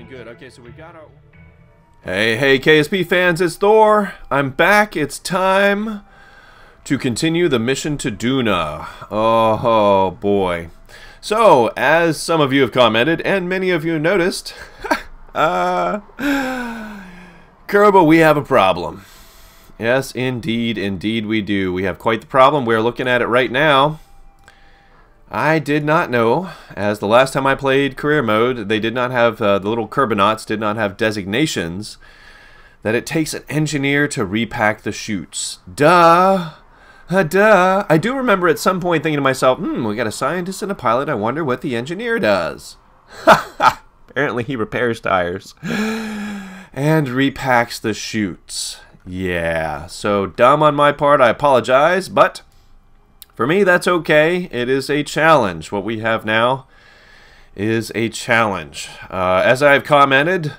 Good, good. Okay, so we got our... Hey, KSP fans, it's Thor. I'm back. It's time to continue the mission to Duna. Oh, boy. So, as some of you have commented, and many of you noticed, Kerbal, we have a problem. Yes, indeed, indeed we do. We have quite the problem. We're looking at it right now. I did not know, as the last time I played career mode, they did not have, the little Kerbonauts did not have designations, that it takes an engineer to repack the chutes. Duh! Duh! I do remember at some point thinking to myself, we got a scientist and a pilot, I wonder what the engineer does. Apparently he repairs tires. And repacks the chutes. Yeah, so dumb on my part, I apologize, but... for me, that's okay. It is a challenge. What we have now is a challenge. As I've commented,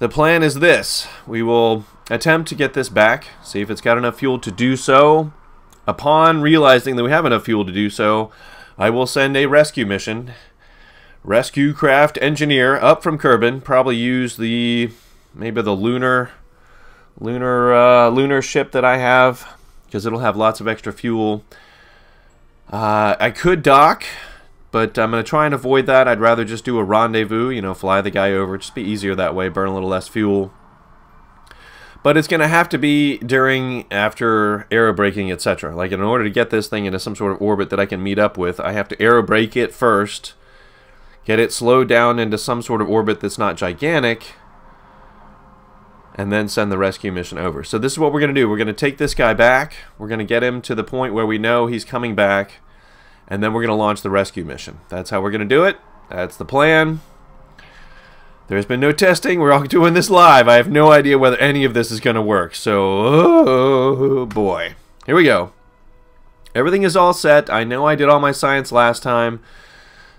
the plan is this. We will attempt to get this back, see if it's got enough fuel to do so. Upon realizing that we have enough fuel to do so, I will send a rescue mission. Rescue craft engineer up from Kerbin. Probably use maybe the lunar ship that I have, because it'll have lots of extra fuel. I could dock, but I'm going to try and avoid that. I'd rather just do a rendezvous, you know, fly the guy over. Just be easier that way, burn a little less fuel. But it's going to have to be after aerobraking, etc. Like, in order to get this thing into some sort of orbit that I can meet up with, I have to aerobrake it first, get it slowed down into some sort of orbit that's not gigantic, and then send the rescue mission over. So this is what we're going to do. We're going to take this guy back. We're going to get him to the point where we know he's coming back. And then we're going to launch the rescue mission. That's how we're going to do it. That's the plan. There's been no testing. We're all doing this live. I have no idea whether any of this is going to work. So, oh boy. Here we go. Everything is all set. I know I did all my science last time.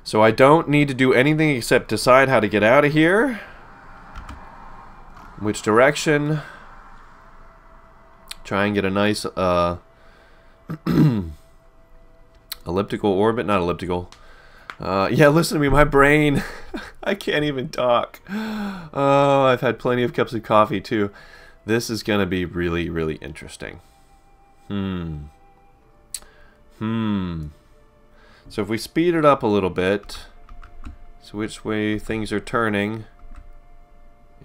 So I don't need to do anything except decide how to get out of here. Which direction? Try and get a nice elliptical orbit, not elliptical. Yeah, listen to me, my brain. I can't even talk. Oh, I've had plenty of cups of coffee too. This is gonna be really, really interesting. So if we speed it up a little bit, so which way things are turning.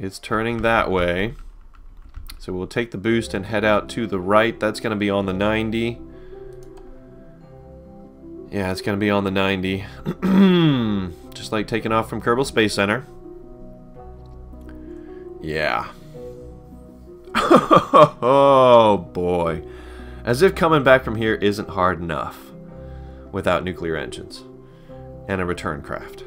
It's turning that way. So we'll take the boost and head out to the right. That's going to be on the 90. Yeah, it's going to be on the 90. Just like taking off from Kerbal Space Center. Yeah. Oh, boy. As if coming back from here isn't hard enough without nuclear engines and a return craft.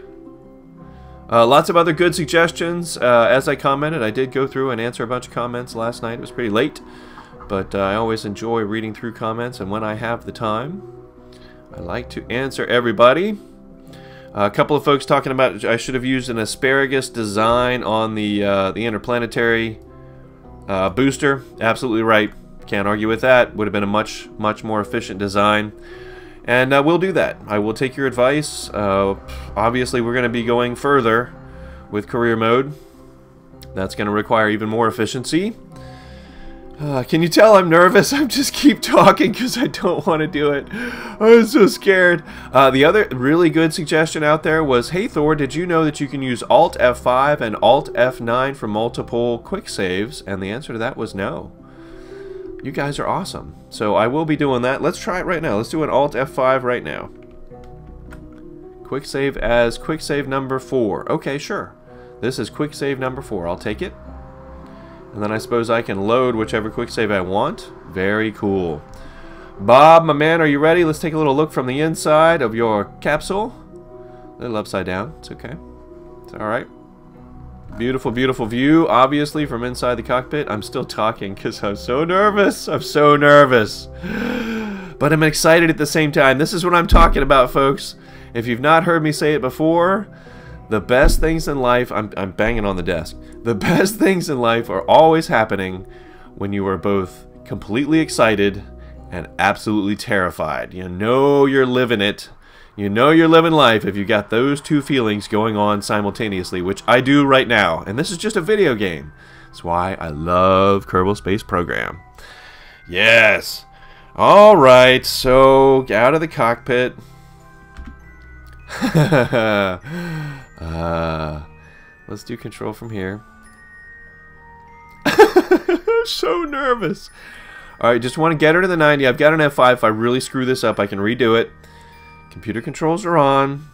Lots of other good suggestions. As I commented, I did go through and answer a bunch of comments last night. It was pretty late, but I always enjoy reading through comments, and when I have the time, I like to answer everybody. A couple of folks talking about I should have used an asparagus design on the interplanetary booster. Absolutely right. Can't argue with that. Would have been a much more efficient design. And we'll do that. I will take your advice. Obviously, we're going to be going further with career mode. That's going to require even more efficiency. Can you tell I'm nervous? I just keep talking because I don't want to do it. I'm so scared. The other really good suggestion out there was, hey Thor, did you know that you can use Alt F5 and Alt F9 for multiple quick saves? And the answer to that was no. You guys are awesome. So I will be doing that. Let's try it right now. Let's do an Alt F5 right now. Quick save as quick save number 4. Okay, sure. This is quick save number 4. I'll take it. And then I suppose I can load whichever quick save I want. Very cool. Bob, my man, are you ready? Let's take a little look from the inside of your capsule. A little upside down. It's okay. It's alright. Beautiful, beautiful view, obviously, from inside the cockpit. I'm still talking because I'm so nervous. I'm so nervous. But I'm excited at the same time. This is what I'm talking about, folks. If you've not heard me say it before, the best things in life... I'm banging on the desk. The best things in life are always happening when you are both completely excited and absolutely terrified. You know you're living it. You know you're living life if you got those two feelings going on simultaneously, which I do right now. And this is just a video game. That's why I love Kerbal Space Program. Yes. Alright, so out of the cockpit. Let's do control from here. So nervous. Alright, just want to get her to the 90. I've got an F5. If I really screw this up, I can redo it. Computer controls are on.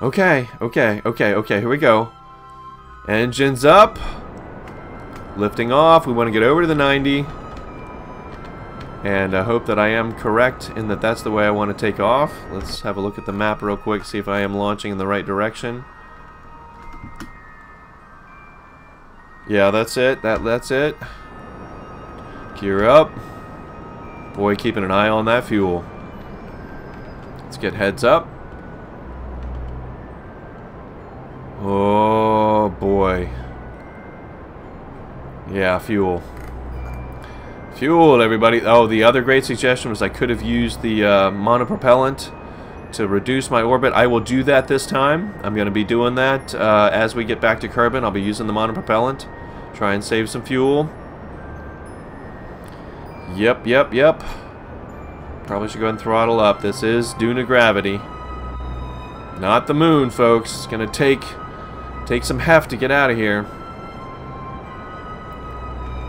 Okay, here we go. Engines up. Lifting off. We want to get over to the 90. And I hope that I am correct in that that's the way I want to take off. Let's have a look at the map real quick, see if I am launching in the right direction. Yeah, that's it. That's it. Gear up. Boy, keeping an eye on that fuel. Let's get heads up. Oh boy. Yeah, fuel. Fuel, everybody. Oh, the other great suggestion was I could have used the monopropellant to reduce my orbit. I will do that this time. I'm going to be doing that as we get back to Kerbin. I'll be using the monopropellant. Try and save some fuel. Yep. Probably should go ahead and throttle up. This is Duna Gravity. Not the moon, folks. It's going to take some heft to get out of here.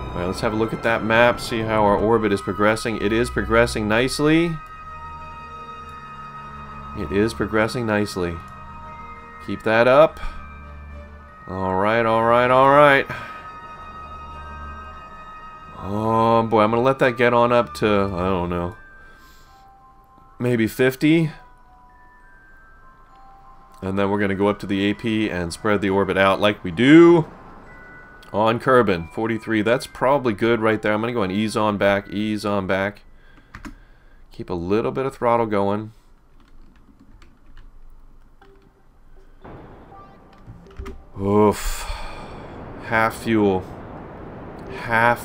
Alright, let's have a look at that map, see how our orbit is progressing. It is progressing nicely. It is progressing nicely. Keep that up. Alright. Oh boy, I'm going to let that get on up to, I don't know, maybe 50. And then we're going to go up to the AP and spread the orbit out like we do on Kerbin. 43, that's probably good right there. I'm going to go and ease on back. Keep a little bit of throttle going. Oof. Half fuel. Boy.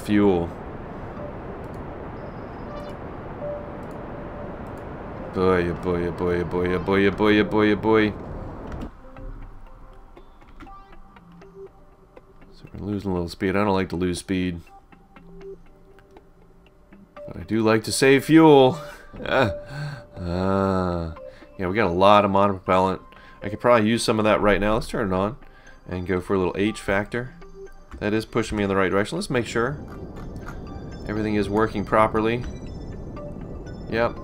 So we're losing a little speed. I don't like to lose speed. But I do like to save fuel. Yeah, we got a lot of monopropellant. I could probably use some of that right now. Let's turn it on and go for a little H factor. That is pushing me in the right direction. Let's make sure everything is working properly. Yep.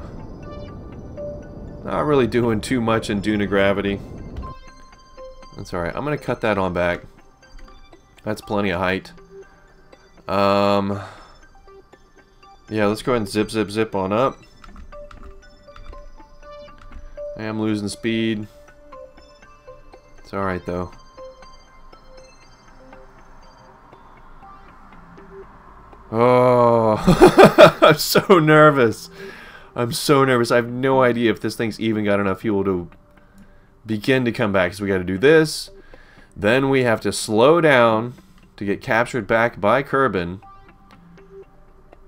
Not really doing too much in Duna Gravity. That's alright. I'm going to cut that on back. That's plenty of height. Yeah, let's go ahead and zip on up. I am losing speed. It's alright though. Oh, I'm so nervous. I have no idea if this thing's even got enough fuel to begin to come back. So we got to do this. Then we have to slow down to get captured back by Kerbin.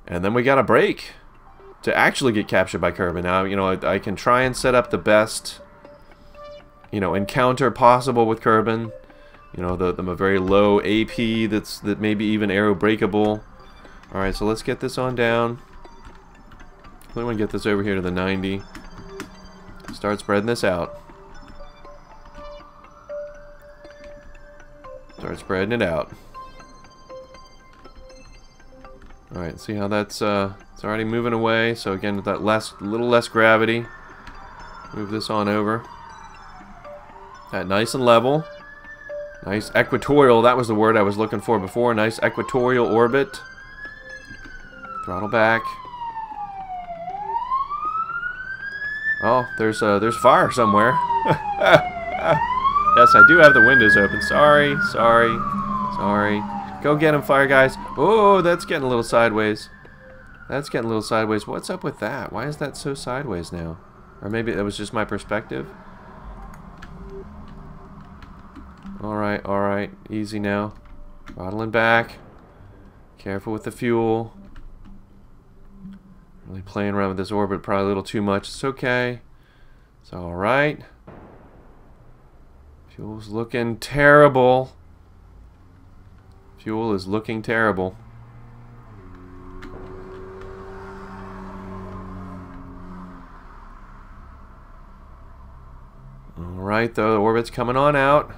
And then we got to brake to actually get captured by Kerbin. Now, you know, I can try and set up the best, you know, encounter possible with Kerbin. You know, the very low AP that maybe even aero breakable. Alright, so let's get this on down. We want to get this over here to the 90. Start spreading this out. Start spreading it out. Alright, see how that's it's already moving away. So again, with that little less gravity. Move this on over. That nice and level. Nice equatorial, that was the word I was looking for before. Nice equatorial orbit. Throttle back. Oh, there's fire somewhere. Yes, I do have the windows open. Sorry. Go get him, fire guys. Oh, that's getting a little sideways. What's up with that? Why is that so sideways now? Or maybe that was just my perspective. Alright. Easy now. Throttling back. Careful with the fuel. Really playing around with this orbit probably a little too much. It's okay. It's alright. Fuel's looking terrible. Fuel is looking terrible. Alright, though, the orbit's coming on out.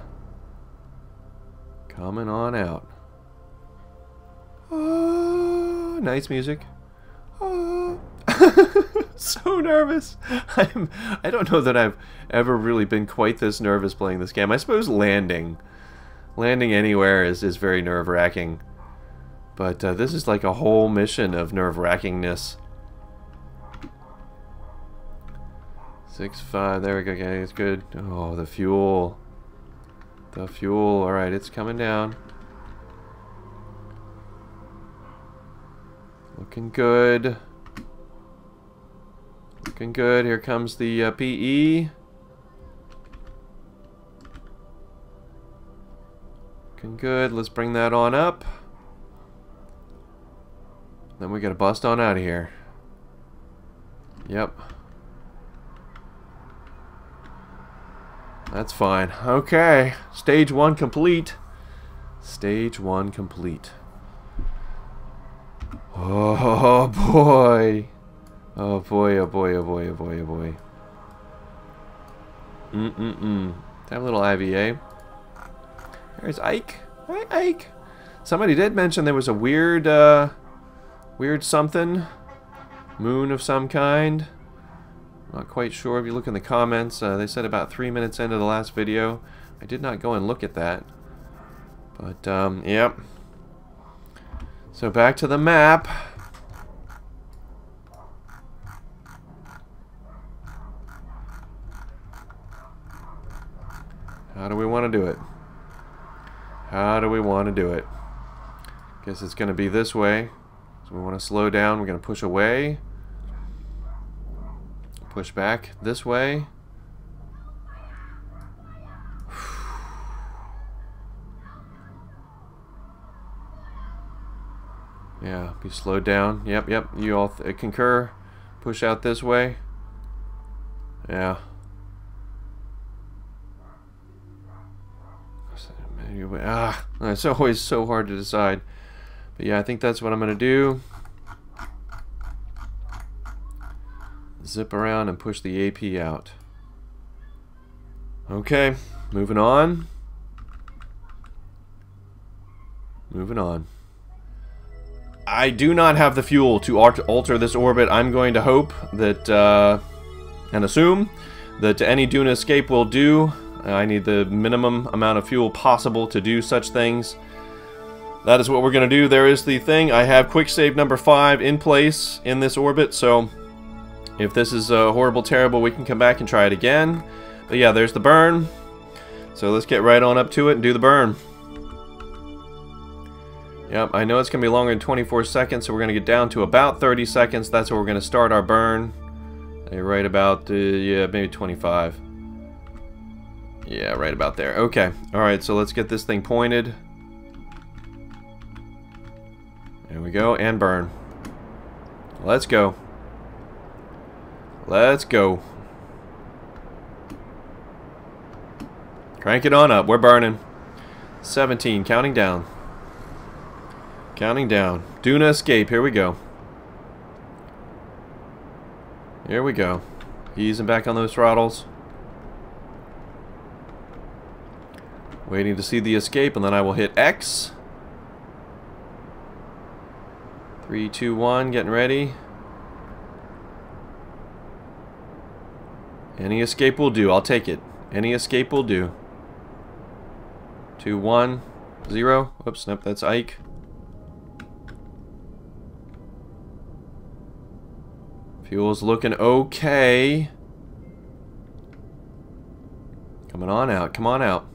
Coming on out. Oh, nice music. Oh. So nervous. I don't know that I've ever really been quite this nervous playing this game. I suppose landing anywhere is very nerve-wracking. But this is like a whole mission of nerve-wrackingness. 6-5, there we go, okay, it's good. Oh, the fuel. The fuel, alright, it's coming down. Looking good. Looking good. Here comes the PE. Looking good. Let's bring that on up. Then we gotta bust on out of here. Yep. That's fine. Okay. Stage 1 complete. Stage 1 complete. Oh boy. Oh boy, oh boy, oh boy, oh boy, oh boy. That little IVA. There's Ike. Hi, Ike. Somebody did mention there was a weird, weird something. Moon of some kind. Not quite sure. If you look in the comments, they said about 3 minutes into the last video. I did not go and look at that. But, yep. So back to the map. How do we want to do it? How do we want to do it? Guess it's going to be this way. So we want to slow down. We're going to push away. Push back this way. Yeah, be slowed down. Yep, yep. You all concur. Push out this way. Yeah. It's always so hard to decide. But yeah, I think that's what I'm going to do. Zip around and push the AP out. Okay, moving on. Moving on. I do not have the fuel to alter this orbit. I'm going to hope that, and assume, that any Duna escape will do. I need the minimum amount of fuel possible to do such things. That is what we're going to do. There is the thing. I have quick save number 5 in place in this orbit, so if this is horrible, terrible, we can come back and try it again. But yeah, there's the burn. So let's get right on up to it and do the burn. Yep, I know it's going to be longer than 24 seconds, so we're going to get down to about 30 seconds. That's where we're going to start our burn. Right about, yeah, maybe 25. Yeah, right about there. Okay, alright, so let's get this thing pointed. There we go, and burn. Let's go. Let's go. Crank it on up. We're burning. 17. Counting down. Counting down. Duna escape. Here we go. Here we go. Easing back on those throttles. Waiting to see the escape, and then I will hit X. 3, 2, 1. Getting ready. Any escape will do. I'll take it. Any escape will do. 2, 1, 0. Oops, nope, that's Ike. Fuel's looking okay. Coming on out. Come on out.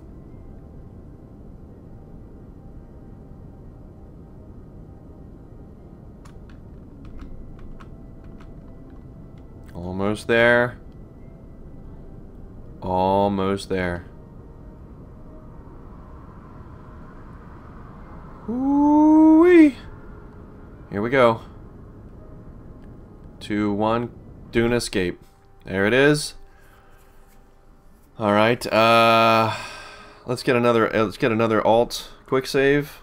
Almost there. Almost there. Ooh-wee. Here we go. 2, 1. Duna escape. There it is. All right. Let's get another alt quick save.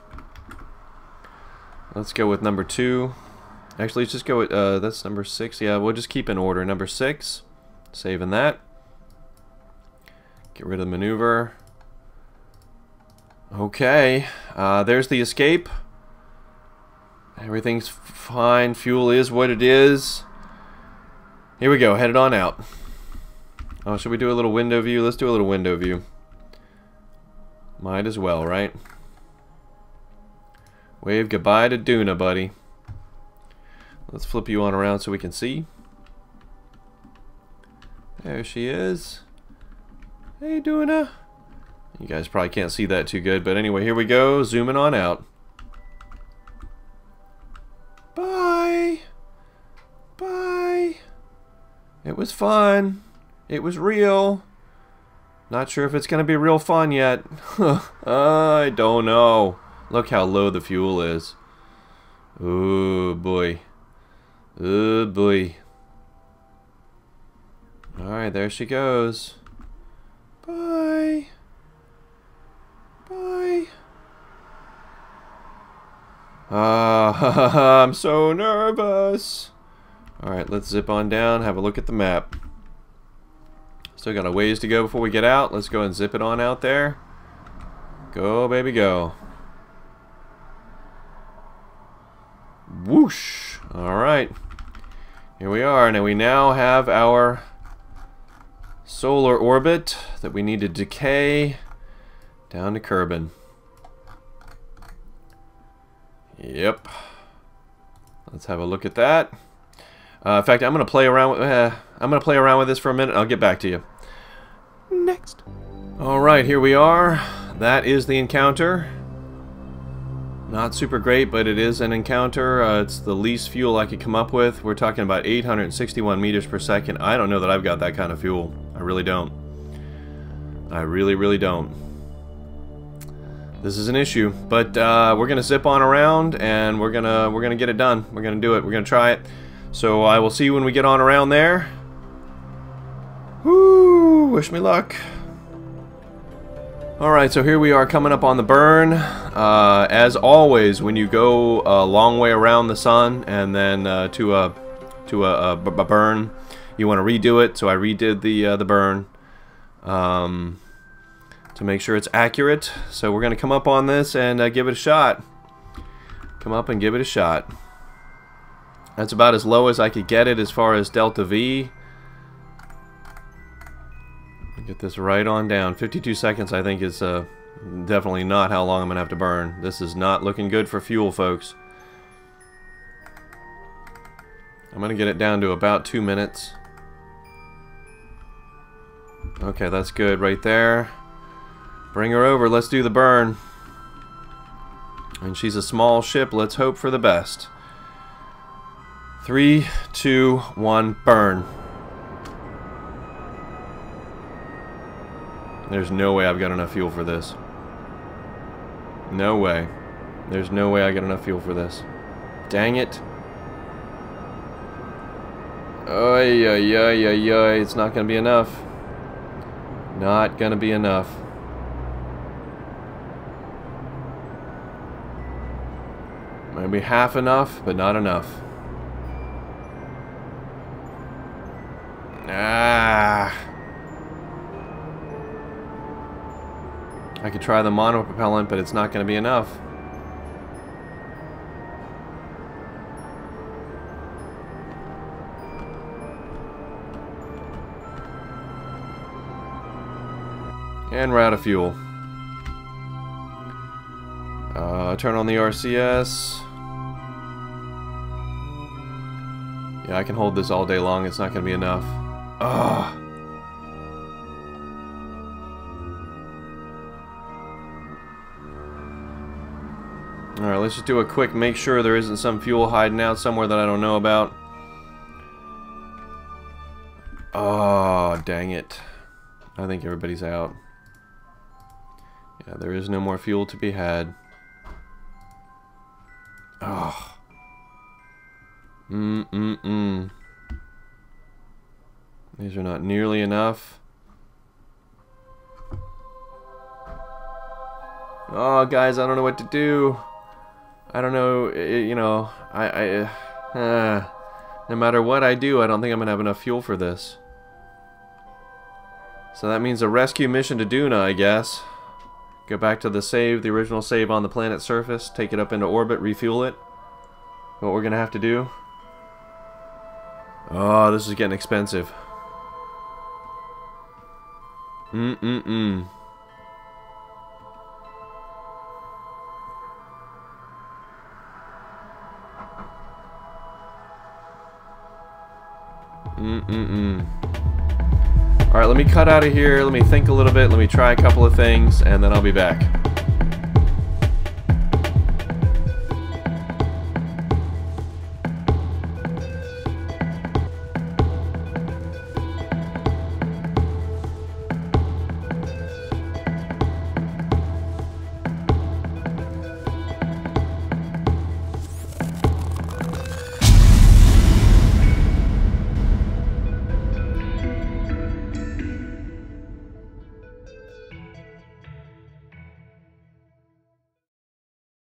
Let's go with number 2. Actually, let's just go with that's number 6. Yeah, we'll just keep in order. Number 6. Saving that. Get rid of the maneuver. Okay. There's the escape. Everything's fine. Fuel is what it is. Here we go. Headed on out. Oh, should we do a little window view? Let's do a little window view. Might as well, right? Wave goodbye to Duna, buddy. Let's flip you on around so we can see. There she is. Hey, Duna. You guys probably can't see that too good, but anyway, here we go. Zooming on out. Bye. Bye. It was fun. It was real. Not sure if it's going to be real fun yet. I don't know. Look how low the fuel is. Oh boy. Oh boy. Alright, there she goes. Bye. Bye. I'm so nervous. Alright, let's zip on down, have a look at the map. Still got a ways to go before we get out. Let's go and zip it on out there. Go, baby, go. Whoosh. Alright. Here we are. Now we now have our solar orbit that we need to decay down to Kerbin. Yep. Let's have a look at that. In fact, I'm gonna play around with this for a minute. I'll get back to you. Next. All right, here we are. That is the encounter. Not super great, but it is an encounter. It's the least fuel I could come up with. We're talking about 861 meters per second. I don't know that I've got that kind of fuel. I really don't. I really, really don't. This is an issue, but we're gonna zip on around and we're gonna get it done. We're gonna do it. We're gonna try it. So I will see you when we get on around there. Woo! Wish me luck. Alright, so here we are coming up on the burn. As always, when you go a long way around the sun and then to a burn, you want to redo it. So I redid the burn to make sure it's accurate. So we're going to come up on this and give it a shot. Come up and give it a shot. That's about as low as I could get it as far as delta V. Get this right on down. 52 seconds I think is definitely not how long I'm gonna have to burn. This is not looking good for fuel, folks. I'm gonna get it down to about 2 minutes. Okay, that's good right there. Bring her over, let's do the burn. And she's a small ship, let's hope for the best. 3, 2, 1, burn. There's no way I've got enough fuel for this. No way. There's no way I got enough fuel for this. Dang it. Oy, oy, oy, oy, oy. It's not gonna be enough. Not gonna be enough. Maybe half enough, but not enough. Ah. I could try the monopropellant, but it's not going to be enough. And we're out of fuel. Turn on the RCS. Yeah, I can hold this all day long. It's not going to be enough. Ugh. Alright, let's just do a quick make sure there isn't some fuel hiding out somewhere that I don't know about. Oh, dang it. I think everybody's out. Yeah, there is no more fuel to be had. Oh. These are not nearly enough. Oh, guys, I don't know what to do. I don't know, you know, no matter what I do, I don't think I'm gonna have enough fuel for this. So that means a rescue mission to Duna, I guess. Go back to the save, the original save on the planet's surface, take it up into orbit, refuel it. What we're gonna have to do. Oh, this is getting expensive. Mm-mm-mm. Alright, let me cut out of here. Let me think a little bit. Let me try a couple of things, and then I'll be back.